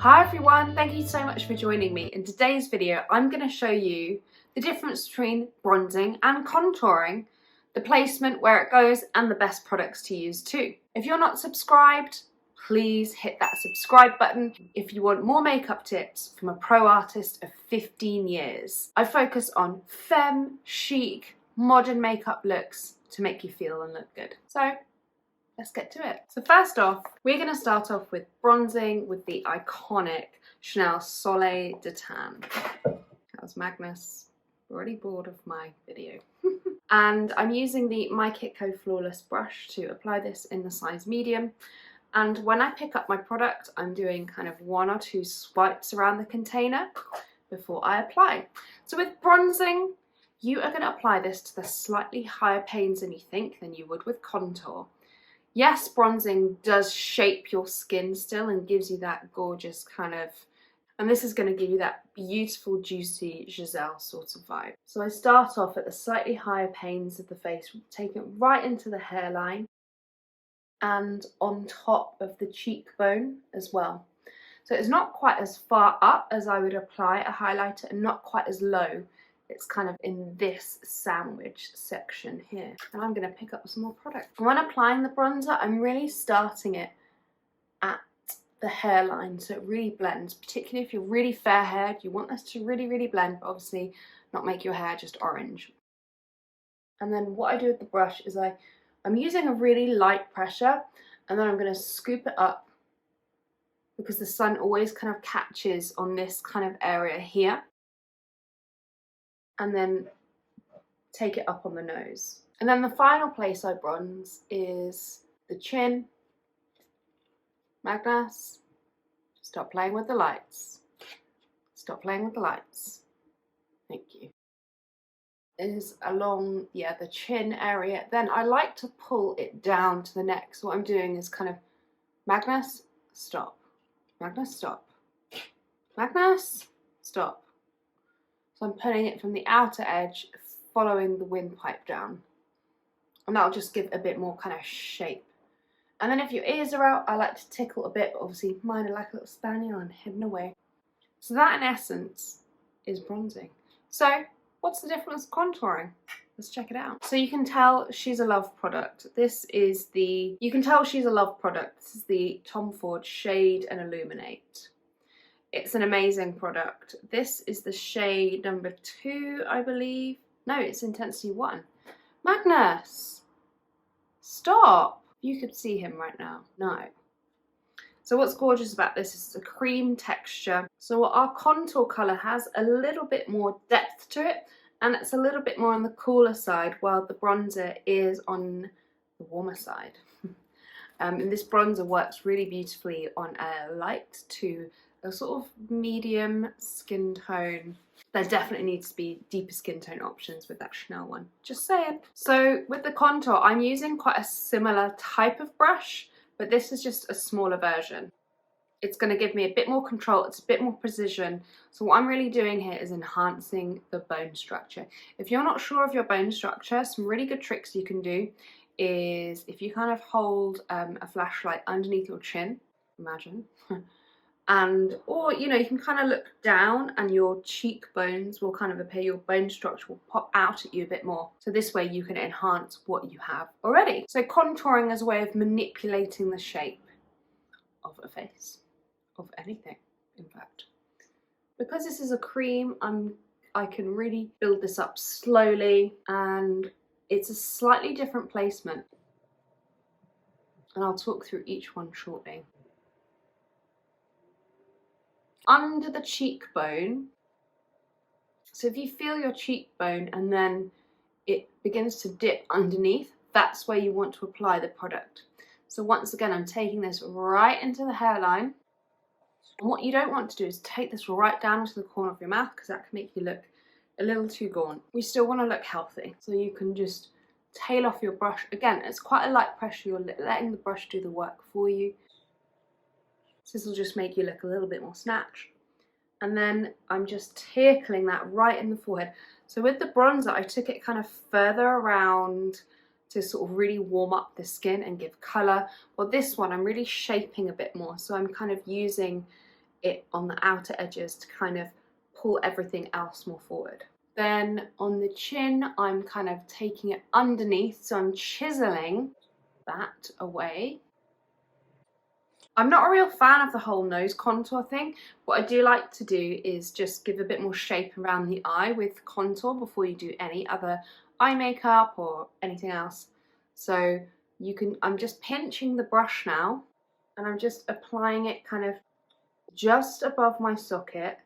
Hi everyone, thank you so much for joining me. In today's video, I'm going to show you the difference between bronzing and contouring, the placement, where it goes, and the best products to use too. If you're not subscribed, please hit that subscribe button if you want more makeup tips from a pro artist of 15 years. I focus on femme, chic, modern makeup looks to make you feel and look good. So let's get to it. So first off, we're going to start off with bronzing with the iconic Chanel Soleil de Tan. That was Magnus, already bored of my video. And I'm using the My Kitco Flawless brush to apply this in the size medium. And when I pick up my product, I'm doing kind of 1 or 2 swipes around the container before I apply. So with bronzing, you are going to apply this to the slightly higher panes than you think than you would with contour. Yes, bronzing does shape your skin still and gives you that gorgeous kind of, and this is going to give you that beautiful, juicy Giselle sort of vibe. So I start off at the slightly higher panes of the face, take it right into the hairline and on top of the cheekbone as well. So it's not quite as far up as I would apply a highlighter and not quite as low. It's kind of in this sandwich section here. And I'm going to pick up some more product. When applying the bronzer, I'm really starting it at the hairline so it really blends. Particularly if you're really fair haired, you want this to really, really blend, but obviously not make your hair just orange. And then what I do with the brush is I'm using a really light pressure, and then I'm going to scoop it up because the sun always kind of catches on this kind of area here. And then take it up on the nose. And then the final place I bronze is the chin. Magnus, stop playing with the lights. Stop playing with the lights. Thank you. Is along, the chin area. Then I like to pull it down to the neck. So what I'm doing is kind of, Magnus, stop. Magnus, stop. Magnus, stop. So I'm pulling it from the outer edge, following the windpipe down. And that'll just give a bit more kind of shape. And then if your ears are out, I like to tickle a bit, but obviously mine are like a little spaniel and hidden away. So that in essence is bronzing. So what's the difference with contouring? Let's check it out. So you can tell she's a Love product. This is the Tom Ford Shade and Illuminate. It's an amazing product. This is the shade number 2, I believe. No, it's intensity 1. Magnus, stop. You could see him right now. No. So what's gorgeous about this is the cream texture. So our contour colour has a little bit more depth to it, and it's a little bit more on the cooler side, while the bronzer is on the warmer side. And this bronzer works really beautifully on a light to a sort of medium skin tone. There definitely needs to be deeper skin tone options with that Chanel one. Just saying. So with the contour, I'm using quite a similar type of brush, but this is just a smaller version. It's going to give me a bit more control, it's a bit more precision. So what I'm really doing here is enhancing the bone structure. If you're not sure of your bone structure, some really good tricks you can do is if you kind of hold a flashlight underneath your chin, imagine, or you can kind of look down and your cheekbones will kind of appear, your bone structure will pop out at you a bit more. So this way you can enhance what you have already. So contouring is a way of manipulating the shape of a face, of anything in fact. Because this is a cream, I can really build this up slowly, and it's a slightly different placement. And I'll talk through each one shortly. Under the cheekbone, so if you feel your cheekbone and then it begins to dip underneath, that's where you want to apply the product. So once again, I'm taking this right into the hairline. And what you don't want to do is take this right down to the corner of your mouth, because that can make you look a little too gaunt. We still want to look healthy, so you can just tail off your brush. Again, it's quite a light pressure, you're letting the brush do the work for you. So this will just make you look a little bit more snatched. And then I'm just tickling that right in the forehead. So with the bronzer, I took it kind of further around to sort of really warm up the skin and give colour. Well, this one I'm really shaping a bit more. So I'm kind of using it on the outer edges to kind of pull everything else more forward. Then on the chin, I'm kind of taking it underneath, so I'm chiseling that away. I'm not a real fan of the whole nose contour thing. What I do like to do is just give a bit more shape around the eye with contour before you do any other eye makeup or anything else. So I'm just pinching the brush now, and I'm just applying it kind of just above my socket,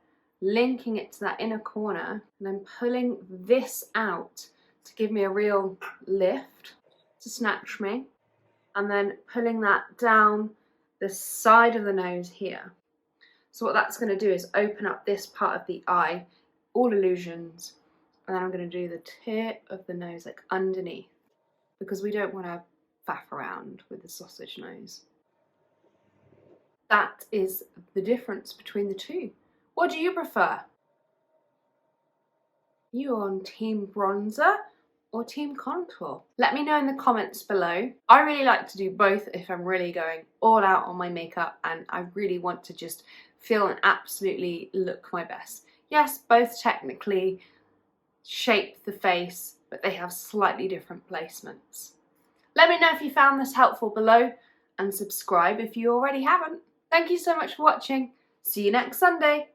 linking it to that inner corner, and I'm pulling this out to give me a real lift, to snatch me, and then pulling that down the side of the nose here. So what that's going to do is open up this part of the eye, all illusions, and then I'm going to do the tip of the nose like underneath, because we don't want to faff around with the sausage nose. That is the difference between the two. What do you prefer? You on team bronzer or team contour? Let me know in the comments below. I really like to do both if I'm really going all out on my makeup and I really want to just feel and absolutely look my best. Yes, both technically shape the face, but they have slightly different placements. Let me know if you found this helpful below, and subscribe if you already haven't. Thank you so much for watching. See you next Sunday.